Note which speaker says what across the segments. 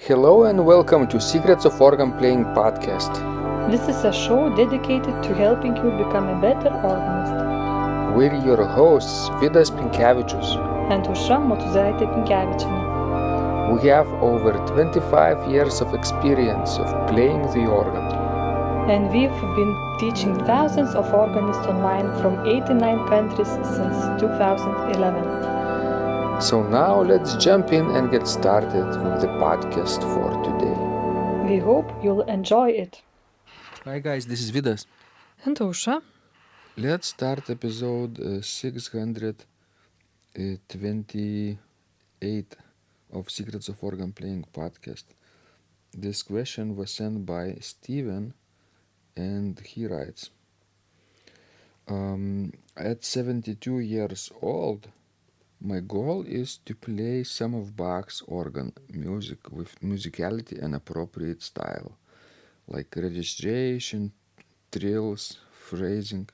Speaker 1: Hello and welcome to Secrets of Organ Playing podcast.
Speaker 2: This is a show dedicated to helping you become a better organist.
Speaker 1: We're your hosts, Vidas Pinkevičius.
Speaker 2: And Aušra Motūzaitė Pinkevičienė.
Speaker 1: We have over 25 years of experience of playing the organ.
Speaker 2: And we've been teaching thousands of organists online from 89 countries since 2011.
Speaker 1: So now let's jump in and get started with the podcast for today.
Speaker 2: We hope you'll enjoy it.
Speaker 1: Hi guys, this is Vidas.
Speaker 2: And Aušra.
Speaker 1: Let's start episode 628 of Secrets of Organ Playing podcast. This question was sent by Steven and he writes, at 72 years old, my goal is to play some of Bach's organ music with musicality and appropriate style, like registration, trills, phrasing.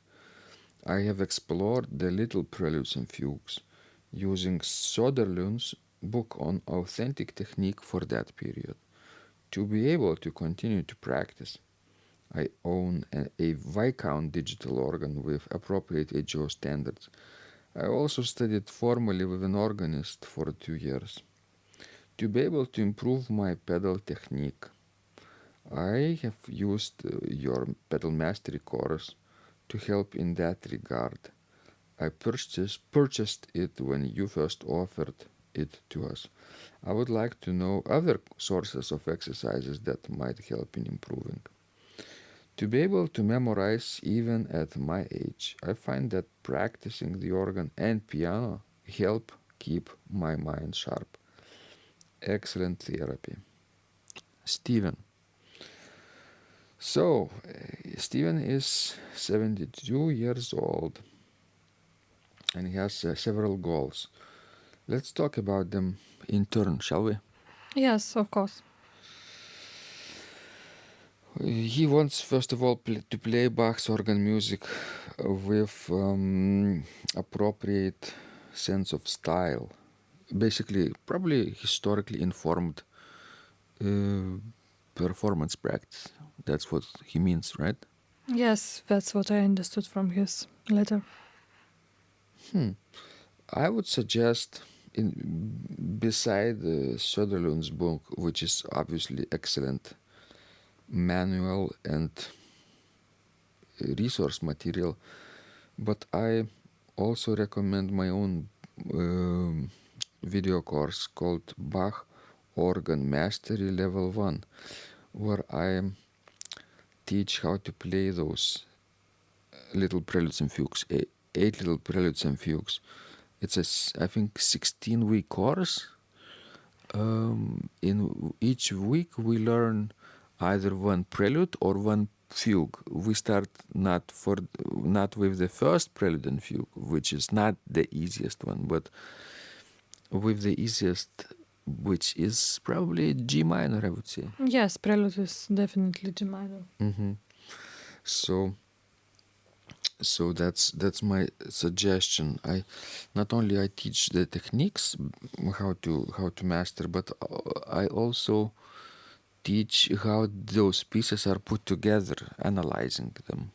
Speaker 1: I have explored the little preludes and fugues, using Söderlund's book on authentic technique for that period. To be able to continue to practice, I own a Viscount digital organ with appropriate HO standards. I also studied formally with an organist for 2 years. To be able to improve my pedal technique, I have used your pedal mastery course to help in that regard. I purchased it when you first offered it to us. I would like to know other sources of exercises that might help in improving. To be able to memorize even at my age, I find that practicing the organ and piano help keep my mind sharp. Excellent therapy. Steven. So, Steven is 72 years old and he has several goals. Let's talk about them in turn, shall we?
Speaker 2: Yes, of course.
Speaker 1: He wants, first of all, to play Bach's organ music with appropriate sense of style. Basically, probably historically informed performance practice. That's what he means, right?
Speaker 2: Yes, that's what I understood from his letter.
Speaker 1: I would suggest, beside Söderlund's book, which is obviously excellent manual and resource material, but I also recommend my own video course called Bach Organ Mastery Level 1, where I teach how to play those little preludes and fugues, 8 little preludes and fugues. It's I think 16-week course. In each week we learn either one prelude or one fugue. We start not with the first prelude and fugue, which is not the easiest one, but with the easiest, which is probably G minor, I would say.
Speaker 2: Yes, prelude is definitely G minor.
Speaker 1: So that's my suggestion. I not only I teach the techniques how to master, but I also teach how those pieces are put together, analyzing them.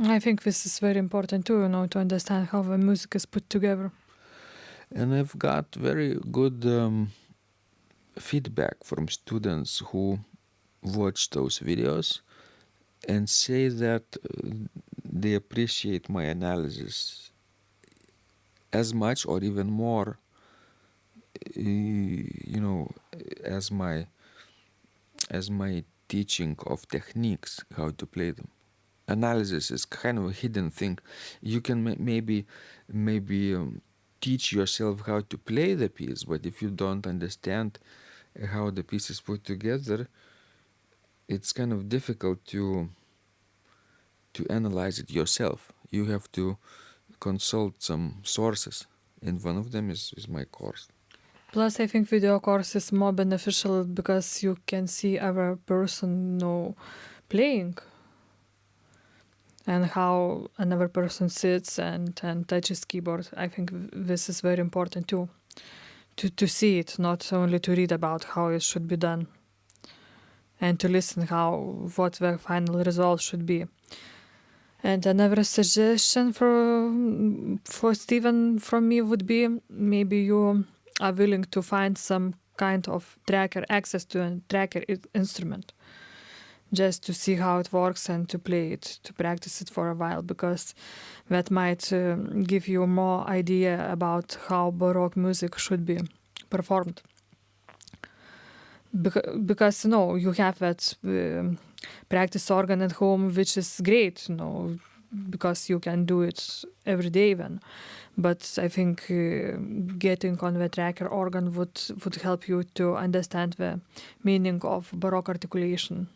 Speaker 2: I think this is very important too, to understand how the music is put together.
Speaker 1: And I've got very good feedback from students who watch those videos and say that they appreciate my analysis as much or even more, as my teaching of techniques, how to play them. Analysis is kind of a hidden thing. You can maybe teach yourself how to play the piece, but if you don't understand how the piece is put together, it's kind of difficult to analyze it yourself. You have to consult some sources, and one of them is my course.
Speaker 2: Plus, I think video course is more beneficial because you can see other person playing and how another person sits and touches keyboard. I think this is very important too. to see it, not only to read about how it should be done, and to listen what the final result should be. And another suggestion for Stephen from me would be, maybe you are willing to find some kind of tracker, access to a tracker instrument, just to see how it works and to play it, to practice it for a while, because that might give you more idea about how Baroque music should be performed. Because you have that practice organ at home, which is great, because you can do it every day then. But I think getting on the tracker organ would help you to understand the meaning of Baroque articulation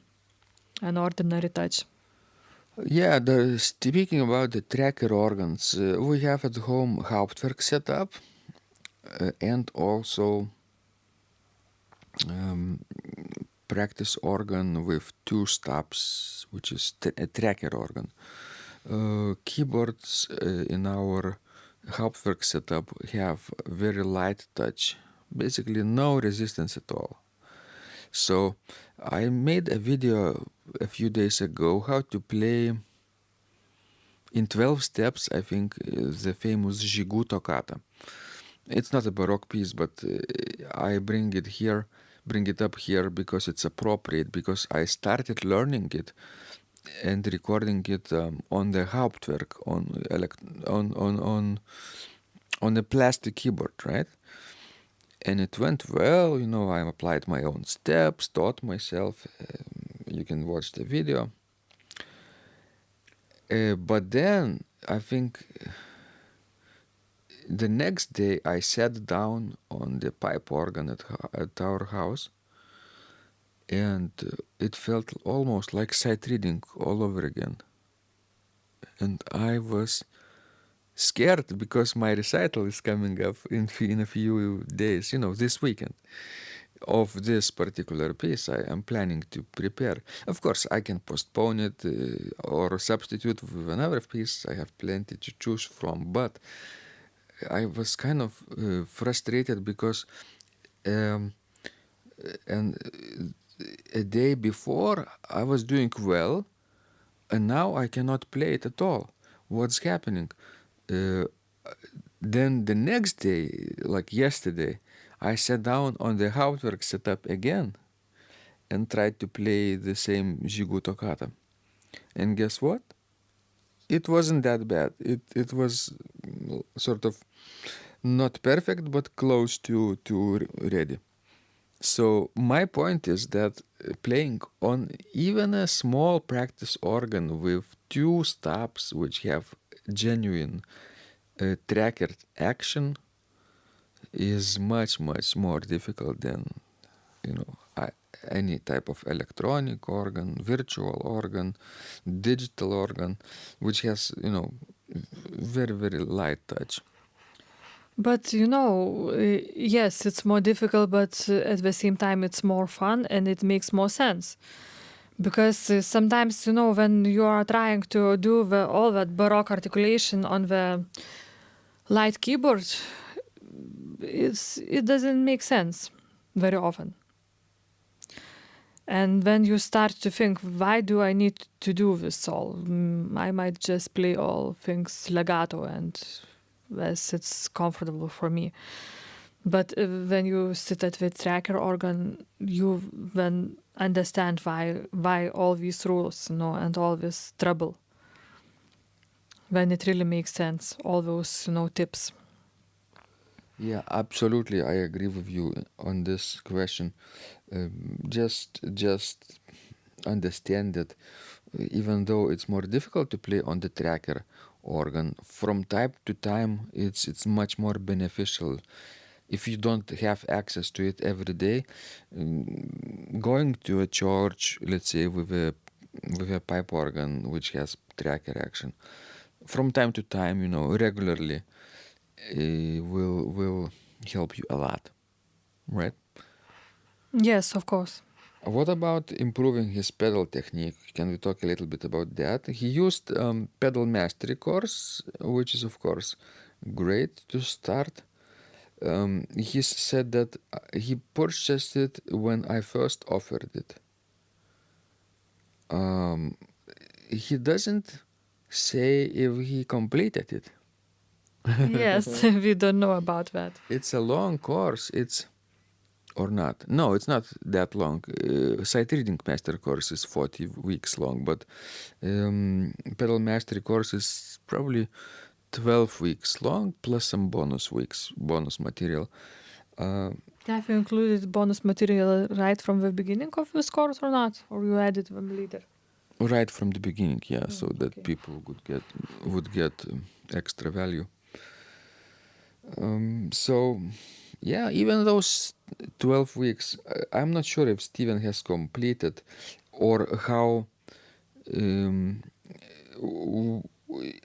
Speaker 2: and ordinary touch.
Speaker 1: Yeah, speaking about the tracker organs, we have at home Hauptwerk setup and also practice organ with two stops, which is a tracker organ. Keyboards in our Hauptwerk setup have very light touch, basically no resistance at all. So I made a video a few days ago how to play in 12 steps, I think, the famous Gigout toccata. It's not a Baroque piece, but I bring it up here because it's appropriate, because I started learning it and recording it on the Hauptwerk, on a plastic keyboard, right? And it went well, I applied my own steps, taught myself. You can watch the video. But then I think the next day I sat down on the pipe organ at our house, and it felt almost like sight reading all over again. And I was scared because my recital is coming up in a few days, this weekend, of this particular piece I am planning to prepare. Of course, I can postpone it or substitute with another piece. I have plenty to choose from, but I was kind of frustrated because and a day before I was doing well, and now I cannot play it at all. What's happening? Then the next day, like yesterday, I sat down on the Hauptwerk setup again and tried to play the same Gigout toccata. And guess what? It wasn't that bad. It was sort of not perfect, but close to ready. So my point is that playing on even a small practice organ with two stops which have genuine tracker action is much more difficult than any type of electronic organ, virtual organ, digital organ, which has very light touch.
Speaker 2: But yes, it's more difficult, but at the same time it's more fun and it makes more sense. Because sometimes, when you are trying to do all that Baroque articulation on the light keyboard, it doesn't make sense very often. And when you start to think, why do I need to do this all? I might just play all things legato and as it's comfortable for me. But when you sit at the tracker organ, you then understand why all these rules, and all this trouble. When it really makes sense, all those, tips.
Speaker 1: Yeah, absolutely. I agree with you on this question. Just understand that even though it's more difficult to play on the tracker organ, from time to time it's much more beneficial. If you don't have access to it every day, going to a church, let's say with a pipe organ which has tracker action, from time to time, regularly, will help you a lot, right?
Speaker 2: Yes, of course.
Speaker 1: What about improving his pedal technique? Can we talk a little bit about that? He used pedal mastery course, which is of course great to start. he said that he purchased it when I first offered it. He doesn't say if he completed it.
Speaker 2: Yes, we don't know about that.
Speaker 1: It's a long course. Or not. No, it's not that long. Sight reading master course is 40 weeks long, but pedal mastery course is probably 12 weeks long plus some bonus material.
Speaker 2: Have you included bonus material right from the beginning of this course or not? Or you added them later?
Speaker 1: Right from the beginning, yeah, so that
Speaker 2: okay.
Speaker 1: people would get extra value. So, yeah, even those 12 weeks, I'm not sure if Steven has completed or how.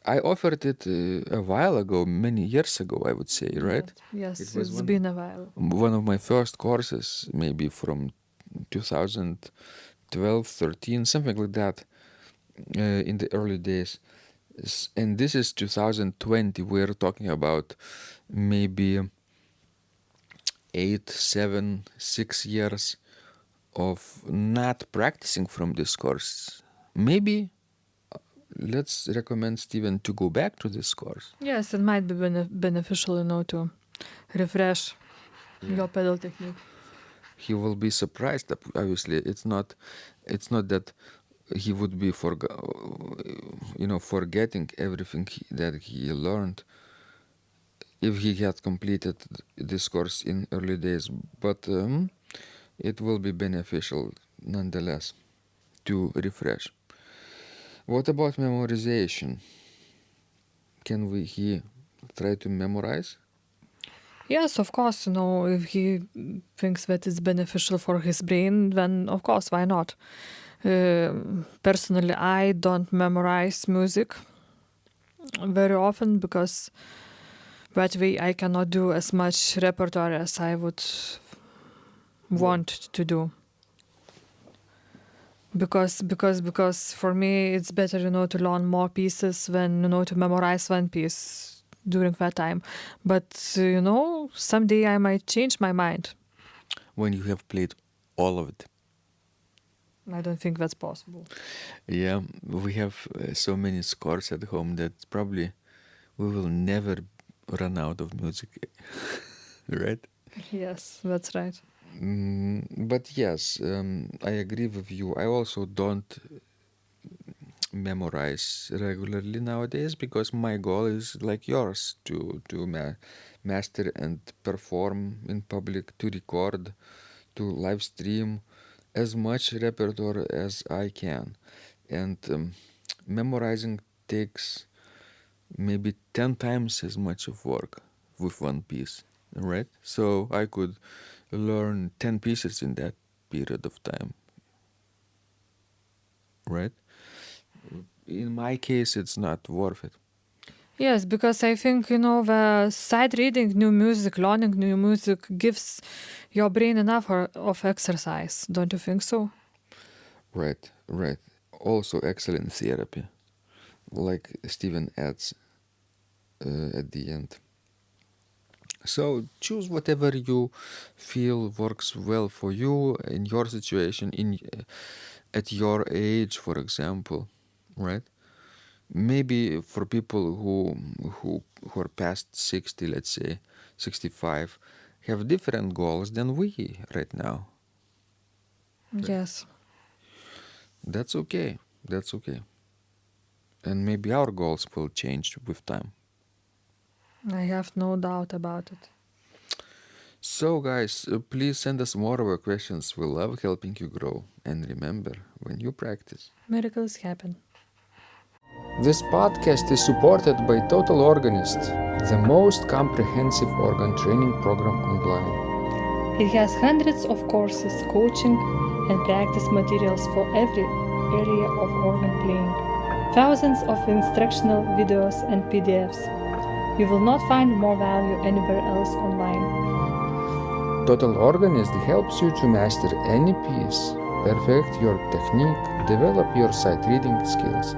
Speaker 1: I offered it a while ago, many years ago, I would say, right?
Speaker 2: Yes,
Speaker 1: It was
Speaker 2: it's been a while.
Speaker 1: one of my first courses, maybe from 2012, 13, something like that, in the early days. And this is 2020. We're talking about maybe 8, 7, 6 years of not practicing from this course. Maybe let's recommend Steven to go back to this course.
Speaker 2: Yes, it might be beneficial, to refresh your pedal technique.
Speaker 1: He will be surprised. Obviously, it's not that he would be forgetting everything that he learned if he had completed this course in early days, but it will be beneficial nonetheless to refresh. What about memorization? Can he try to memorize?
Speaker 2: Yes, of course, if he thinks that it's beneficial for his brain, then of course, why not? Personally, I don't memorize music very often because that way I cannot do as much repertoire as I would want to do. Because for me it's better, to learn more pieces than, to memorize one piece during that time. But, someday I might change my mind.
Speaker 1: When you have played all of it.
Speaker 2: I don't think that's possible.
Speaker 1: Yeah, we have so many scores at home that probably we will never run out of music, right?
Speaker 2: Yes, that's right.
Speaker 1: But yes, I agree with you. I also don't memorize regularly nowadays because my goal is like yours to master and perform in public, to record, to live stream as much repertoire as I can. And memorizing takes maybe 10 times as much of work with one piece, right? So I could learn 10 pieces in that period of time, right? In my case, it's not worth it.
Speaker 2: Yes, because I think, the sight reading new music, learning new music gives your brain enough of exercise. Don't you think so?
Speaker 1: Right. Also excellent therapy, like Steven adds at the end. So choose whatever you feel works well for you in your situation, at your age, for example, right? Maybe for people who are past 60, let's say 65, have different goals than we right now.
Speaker 2: Yes.
Speaker 1: That's okay. And maybe our goals will change with time.
Speaker 2: I have no doubt about it.
Speaker 1: So guys, please send us more of your questions. We love helping you grow. And remember, when you practice,
Speaker 2: Miracles happen.
Speaker 1: this podcast is supported by Total Organist, the most comprehensive organ training program online.
Speaker 2: It has hundreds of courses, coaching, and practice materials for every area of organ playing. Thousands of instructional videos and PDFs. You will not find more value anywhere else online.
Speaker 1: Total Organist helps you to master any piece, perfect your technique, develop your sight reading skills,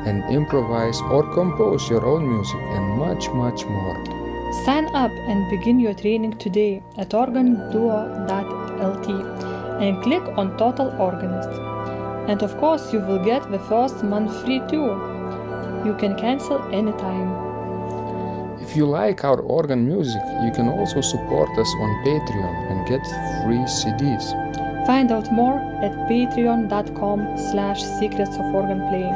Speaker 1: and improvise or compose your own music, and much, much more.
Speaker 2: Sign up and begin your training today at organduo.lt and click on Total Organist. And of course, you will get the first month free too. You can cancel anytime.
Speaker 1: If you like our organ music, you can also support us on Patreon and get free CDs.
Speaker 2: Find out more at patreon.com/secrets of organ playing.